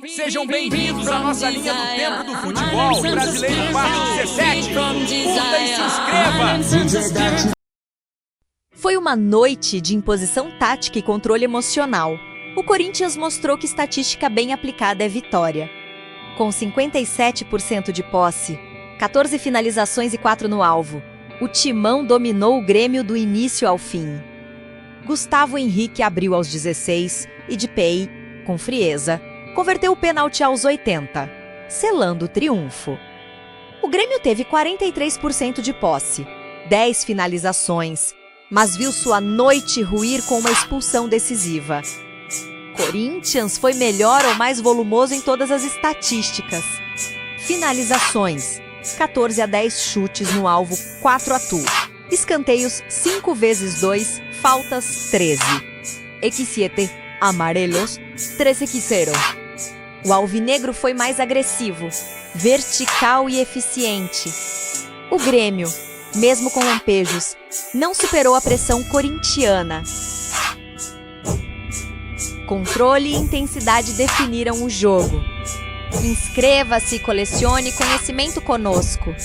Sejam bem-vindos à nossa linha do tempo do futebol brasileiro parte 17. Curta e se inscreva! Foi uma noite de imposição tática e controle emocional. O Corinthians mostrou que estatística bem aplicada é vitória. Com 57% de posse, 14 finalizações e 4 no alvo, o Timão dominou o Grêmio do início ao fim. Gustavo Henrique abriu aos 16 e Depay, com frieza, converteu o pênalti aos 80, selando o triunfo. O Grêmio teve 43% de posse, 10 finalizações, mas viu sua noite ruir com uma expulsão decisiva. Corinthians foi melhor ou mais volumoso em todas as estatísticas. Finalizações, 14 a 10 chutes no alvo, 4 atu. Escanteios, 5 × 2, faltas, 13. X7, amarelos, 13-0. O alvinegro foi mais agressivo, vertical e eficiente. O Grêmio, mesmo com lampejos, não superou a pressão corintiana. Controle e intensidade definiram o jogo. Inscreva-se e colecione conhecimento conosco.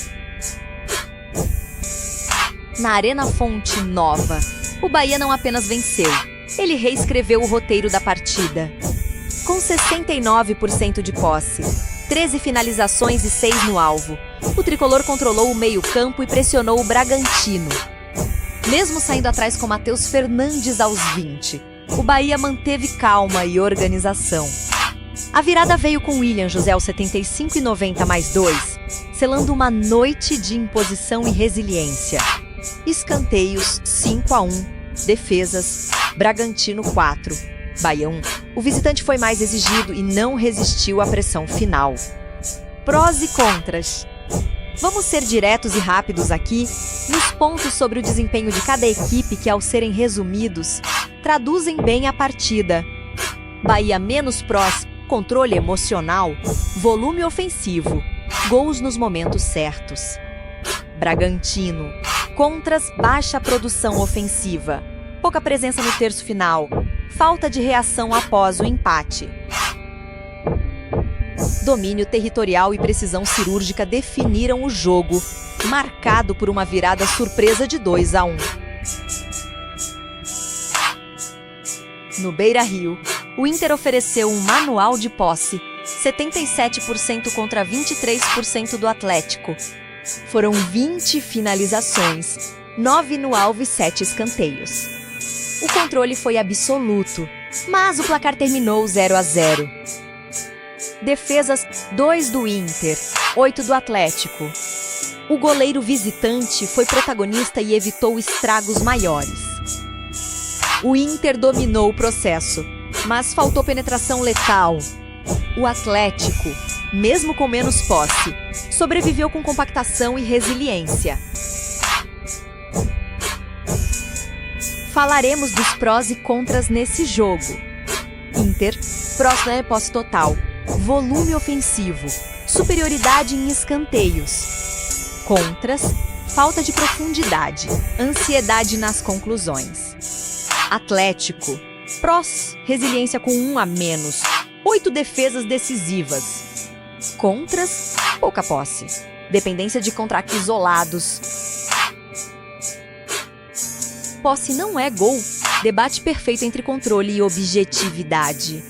Na Arena Fonte Nova, o Bahia não apenas venceu, ele reescreveu o roteiro da partida. Com 69% de posse, 13 finalizações e 6 no alvo, o tricolor controlou o meio-campo e pressionou o Bragantino. Mesmo saindo atrás com Matheus Fernandes aos 20, o Bahia manteve calma e organização. A virada veio com William José aos 75 e 90 mais 2, selando uma noite de imposição e resiliência. Escanteios 5 a 1, defesas, Bragantino 4. Bahia 1. O visitante foi mais exigido e não resistiu à pressão final. Prós e contras. Vamos ser diretos e rápidos aqui, nos pontos sobre o desempenho de cada equipe que, ao serem resumidos, traduzem bem a partida. Bahia menos prós, controle emocional, volume ofensivo, gols nos momentos certos. Bragantino, contras, baixa produção ofensiva, pouca presença no terço final, falta de reação após o empate. Domínio territorial e precisão cirúrgica definiram o jogo, marcado por uma virada surpresa de 2 a 1. No Beira-Rio, o Inter ofereceu um manual de posse, 77% contra 23% do Atlético. Foram 20 finalizações, 9 no alvo e 7 escanteios. O controle foi absoluto, mas o placar terminou 0 a 0. Defesas, 2 do Inter, 8 do Atlético. O goleiro visitante foi protagonista e evitou estragos maiores. O Inter dominou o processo, mas faltou penetração letal. O Atlético, mesmo com menos posse, sobreviveu com compactação e resiliência. Falaremos dos prós e contras nesse jogo. Inter, prós é posse total, volume ofensivo, superioridade em escanteios. Contras, falta de profundidade, ansiedade nas conclusões. Atlético, prós, resiliência com 1 a menos, 8 defesas decisivas. Contras, pouca posse, dependência de contra-ataques isolados. Posse não é gol, debate perfeito entre controle e objetividade.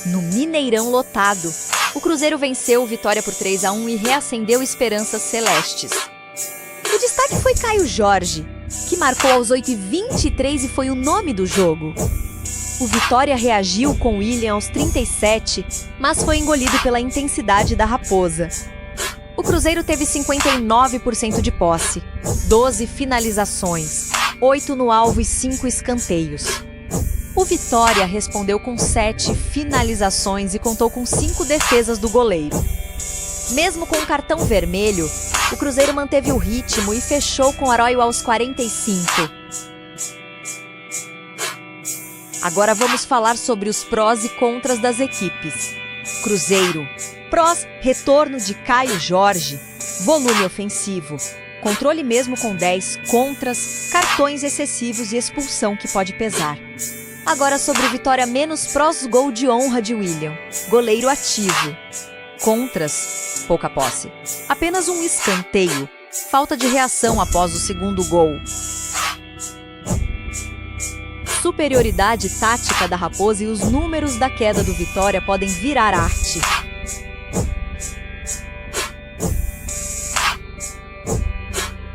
No Mineirão lotado, o Cruzeiro venceu Vitória por 3 a 1 e reacendeu esperanças celestes. O destaque foi Caio Jorge, que marcou aos 8h23 e foi o nome do jogo. O Vitória reagiu com William aos 37, mas foi engolido pela intensidade da Raposa. O Cruzeiro teve 59% de posse, 12 finalizações, 8 no alvo e 5 escanteios. O Vitória respondeu com 7 finalizações e contou com 5 defesas do goleiro. Mesmo com o cartão vermelho, o Cruzeiro manteve o ritmo e fechou com Aróio aos 45. Agora vamos falar sobre os prós e contras das equipes. Cruzeiro. Prós, retorno de Caio Jorge, volume ofensivo, controle mesmo com 10, contras, cartões excessivos e expulsão que pode pesar. Agora sobre vitória menos prós, gol de honra de William. Goleiro ativo. Contras, pouca posse. Apenas um escanteio. Falta de reação após o segundo gol. Superioridade tática da Raposa e os números da queda do Vitória podem virar arte.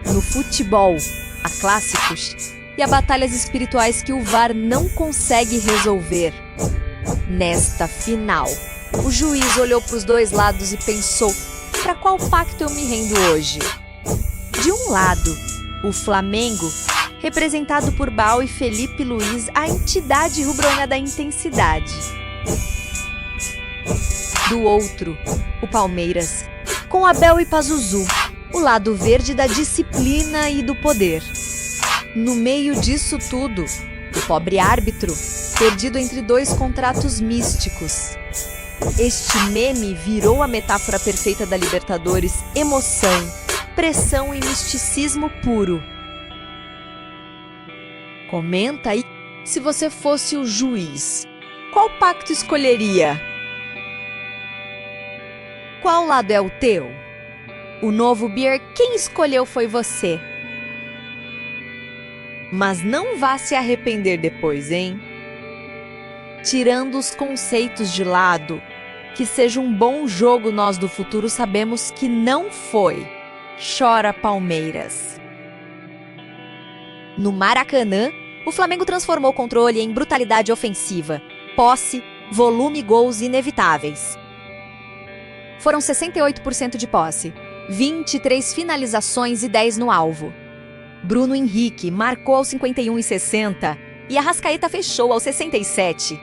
No futebol, há clássicos e há batalhas espirituais que o VAR não consegue resolver. Nesta final, o juiz olhou para os dois lados e pensou: para qual pacto eu me rendo hoje? De um lado, o Flamengo, representado por Baal e Felipe Luiz, a entidade rubro-negra da intensidade. Do outro, o Palmeiras, com Abel e Pazuzu, o lado verde da disciplina e do poder. No meio disso tudo, o pobre árbitro, perdido entre dois contratos místicos. Este meme virou a metáfora perfeita da Libertadores: emoção, pressão e misticismo puro. Comenta aí, se você fosse o juiz, qual pacto escolheria? Qual lado é o teu? O novo Beer, quem escolheu foi você. Mas não vá se arrepender depois, hein? Tirando os conceitos de lado, que seja um bom jogo, nós do futuro sabemos que não foi. Chora Palmeiras. No Maracanã, o Flamengo transformou o controle em brutalidade ofensiva, posse, volume e gols inevitáveis. Foram 68% de posse, 23 finalizações e 10 no alvo. Bruno Henrique marcou aos 51 e 60 e Arrascaeta fechou aos 67.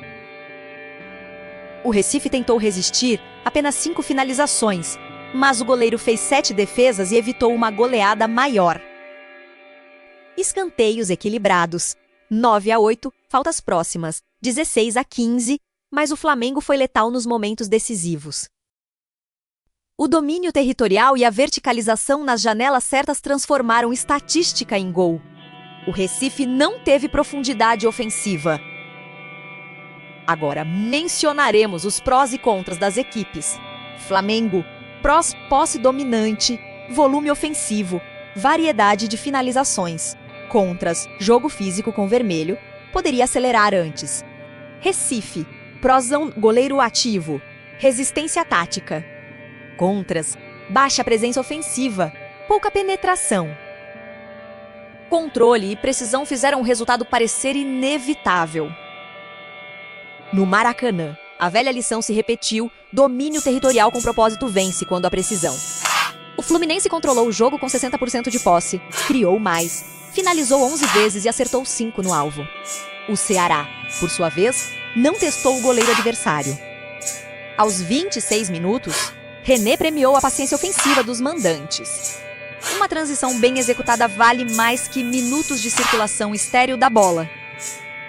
O Recife tentou resistir apenas 5 finalizações, mas o goleiro fez 7 defesas e evitou uma goleada maior. Escanteios equilibrados, 9-8, faltas próximas, 16-15, mas o Flamengo foi letal nos momentos decisivos. O domínio territorial e a verticalização nas janelas certas transformaram estatística em gol. O Recife não teve profundidade ofensiva. Agora mencionaremos os prós e contras das equipes. Flamengo, prós, posse dominante, volume ofensivo, variedade de finalizações. Contras, jogo físico com vermelho, poderia acelerar antes. Recife, prosão, goleiro ativo, resistência tática. Contras, baixa presença ofensiva, pouca penetração. Controle e precisão fizeram o resultado parecer inevitável. No Maracanã, a velha lição se repetiu: domínio territorial com propósito vence quando há precisão. O Fluminense controlou o jogo com 60% de posse, criou mais, finalizou 11 vezes e acertou 5 no alvo. O Ceará, por sua vez, não testou o goleiro adversário. Aos 26 minutos, René premiou a paciência ofensiva dos mandantes. Uma transição bem executada vale mais que minutos de circulação estéril da bola.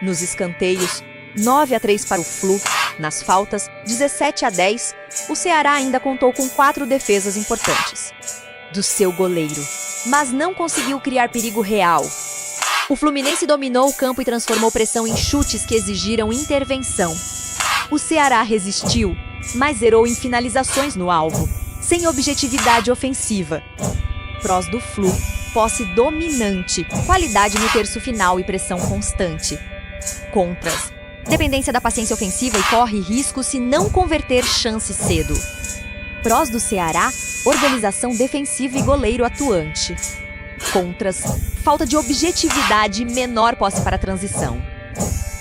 Nos escanteios, 9-3 para o Flu. Nas faltas, 17-10, o Ceará ainda contou com 4 defesas importantes do seu goleiro, mas não conseguiu criar perigo real. O Fluminense dominou o campo e transformou pressão em chutes que exigiram intervenção. O Ceará resistiu, mas zerou em finalizações no alvo, sem objetividade ofensiva. Prós do Flu, posse dominante, qualidade no terço final e pressão constante. Contras, dependência da paciência ofensiva e corre risco se não converter chance cedo. Prós do Ceará, organização defensiva e goleiro atuante. Contras, falta de objetividade e menor posse para a transição.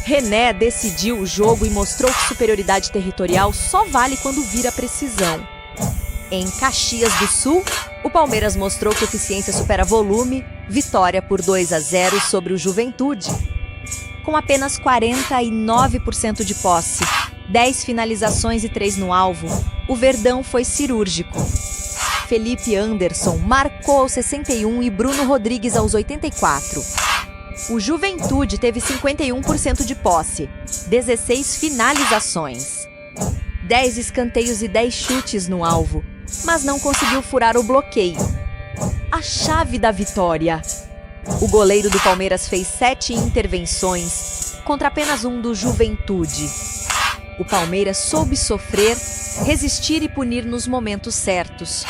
René decidiu o jogo e mostrou que superioridade territorial só vale quando vira precisão. Em Caxias do Sul, o Palmeiras mostrou que eficiência supera volume, vitória por 2-0 sobre o Juventude. Com apenas 49% de posse, 10 finalizações e 3 no alvo, o Verdão foi cirúrgico. Felipe Anderson marcou aos 61 e Bruno Rodrigues aos 84. O Juventude teve 51% de posse, 16 finalizações, 10 escanteios e 10 chutes no alvo, mas não conseguiu furar o bloqueio. A chave da vitória. O goleiro do Palmeiras fez 7 intervenções, contra apenas um do Juventude. O Palmeiras soube sofrer, resistir e punir nos momentos certos.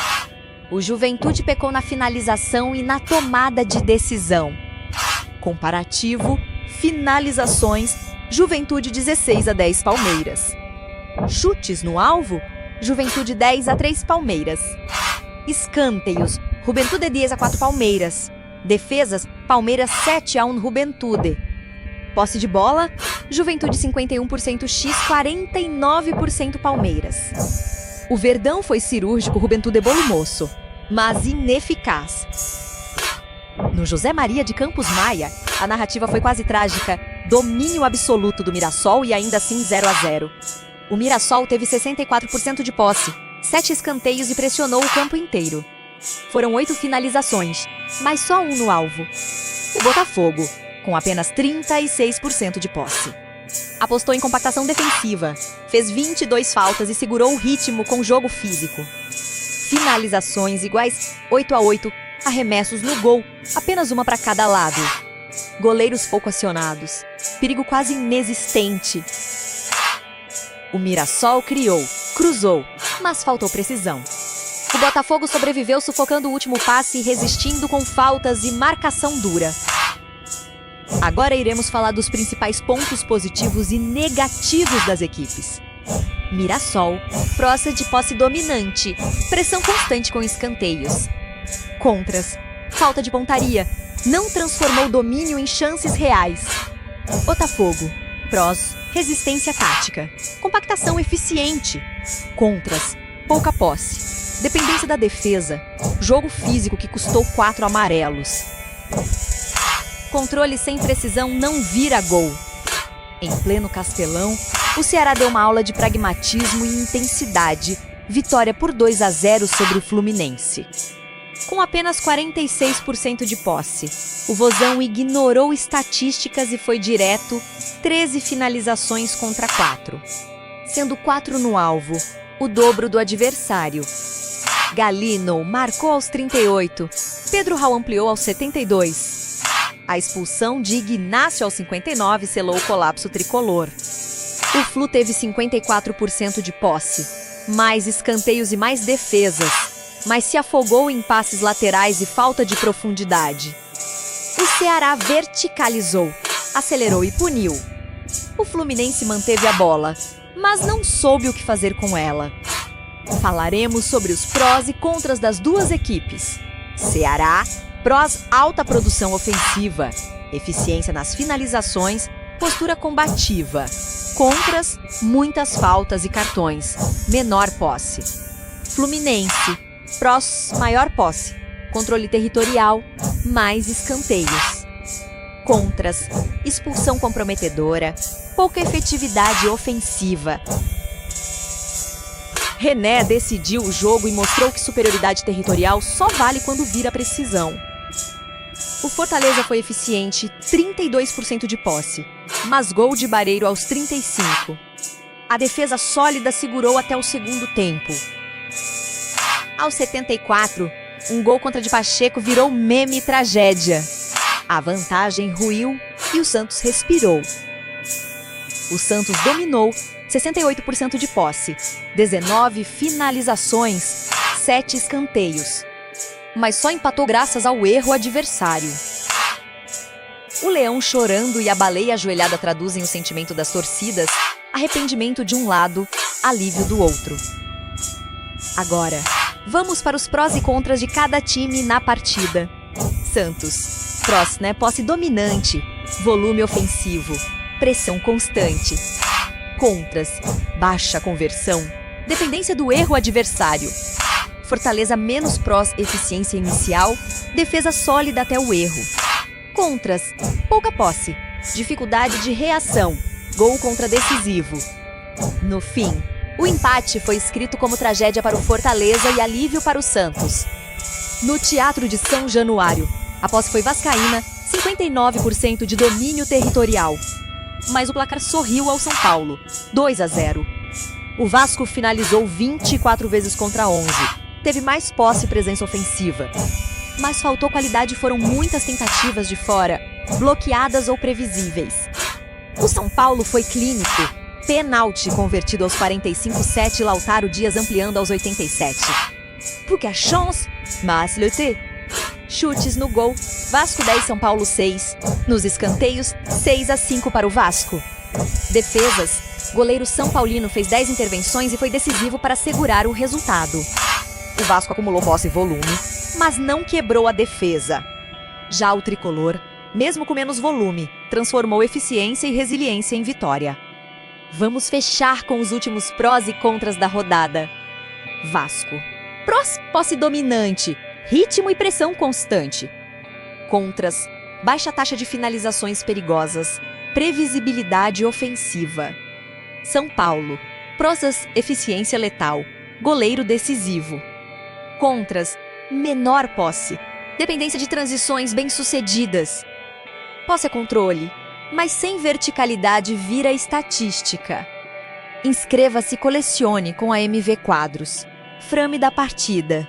O Juventude pecou na finalização e na tomada de decisão. Comparativo, finalizações, Juventude 16-10 Palmeiras. Chutes no alvo, Juventude 10-3 Palmeiras. Escanteios, Juventude 10-4 Palmeiras. Defesas, Palmeiras 7-1 Juventude. Posse de bola, Juventude 51% X, 49% Palmeiras. O Verdão foi cirúrgico, Juventude bolo moço, mas ineficaz. No José Maria de Campos Maia, a narrativa foi quase trágica, domínio absoluto do Mirassol e ainda assim 0-0. O Mirassol teve 64% de posse, 7 escanteios e pressionou o campo inteiro. Foram 8 finalizações, mas só um no alvo. O Botafogo, com apenas 36% de posse. Apostou em compactação defensiva, fez 22 faltas e segurou o ritmo com jogo físico. Finalizações iguais 8-8, arremessos no gol, apenas uma para cada lado. Goleiros pouco acionados, perigo quase inexistente. O Mirassol criou, cruzou, mas faltou precisão. O Botafogo sobreviveu sufocando o último passe e resistindo com faltas e marcação dura. Agora iremos falar dos principais pontos positivos e negativos das equipes. Mirassol, prosa de posse dominante, pressão constante com escanteios. Contras, falta de pontaria, não transformou domínio em chances reais. Botafogo, prós, resistência tática, compactação eficiente. Contras, pouca posse, dependência da defesa, jogo físico que custou 4 amarelos. Controle sem precisão não vira gol. Em pleno Castelão, o Ceará deu uma aula de pragmatismo e intensidade. Vitória por 2-0 sobre o Fluminense. Com apenas 46% de posse, o Vozão ignorou estatísticas e foi direto, 13 finalizações contra 4. Sendo 4 no alvo, o dobro do adversário. Galino marcou aos 38, Pedro Raul ampliou aos 72. A expulsão de Ignácio aos 59 selou o colapso tricolor. O Flu teve 54% de posse, mais escanteios e mais defesas, mas se afogou em passes laterais e falta de profundidade. O Ceará verticalizou, acelerou e puniu. O Fluminense manteve a bola, mas não soube o que fazer com ela. Falaremos sobre os prós e contras das duas equipes. Ceará, prós, alta produção ofensiva, eficiência nas finalizações, postura combativa. Contras, muitas faltas e cartões, menor posse. Fluminense, prós, maior posse, controle territorial, mais escanteios. Contras, expulsão comprometedora, pouca efetividade ofensiva. René decidiu o jogo e mostrou que superioridade territorial só vale quando vira precisão. O Fortaleza foi eficiente, 32% de posse, mas gol de Barreiro aos 35. A defesa sólida segurou até o segundo tempo. Aos 74, um gol contra de Pacheco virou meme e tragédia. A vantagem ruiu e o Santos respirou. O Santos dominou, 68% de posse, 19 finalizações, 7 escanteios. Mas só empatou graças ao erro adversário. O leão chorando e a baleia ajoelhada traduzem o sentimento das torcidas, arrependimento de um lado, alívio do outro. Agora, vamos para os prós e contras de cada time na partida. Santos, prós, posse dominante, volume ofensivo, pressão constante. Contras, baixa conversão, dependência do erro adversário. Fortaleza menos prós, eficiência inicial, defesa sólida até o erro. Contras, pouca posse, dificuldade de reação, gol contra decisivo. No fim, o empate foi escrito como tragédia para o Fortaleza e alívio para o Santos. No Teatro de São Januário, a posse foi vascaína, 59% de domínio territorial. Mas o placar sorriu ao São Paulo, 2-0. O Vasco finalizou 24 vezes contra 11. Teve mais posse e presença ofensiva. Mas faltou qualidade e foram muitas tentativas de fora, bloqueadas ou previsíveis. O São Paulo foi clínico. Pênalti convertido aos 45-7, Lautaro Dias ampliando aos 87. Porque a chance, mas le thé. Chutes no gol. Vasco 10, São Paulo 6. Nos escanteios, 6-5 para o Vasco. Defesas. Goleiro São Paulino fez 10 intervenções e foi decisivo para segurar o resultado. O Vasco acumulou posse e volume, mas não quebrou a defesa. Já o tricolor, mesmo com menos volume, transformou eficiência e resiliência em vitória. Vamos fechar com os últimos prós e contras da rodada. Vasco. Prós, posse dominante, ritmo e pressão constante. Contras, baixa taxa de finalizações perigosas, previsibilidade ofensiva. São Paulo. Prosas, eficiência letal, goleiro decisivo. Contras, menor posse, dependência de transições bem-sucedidas. Posse é controle, mas sem verticalidade vira estatística. Inscreva-se e colecione com a MV Quadros. Frame da partida.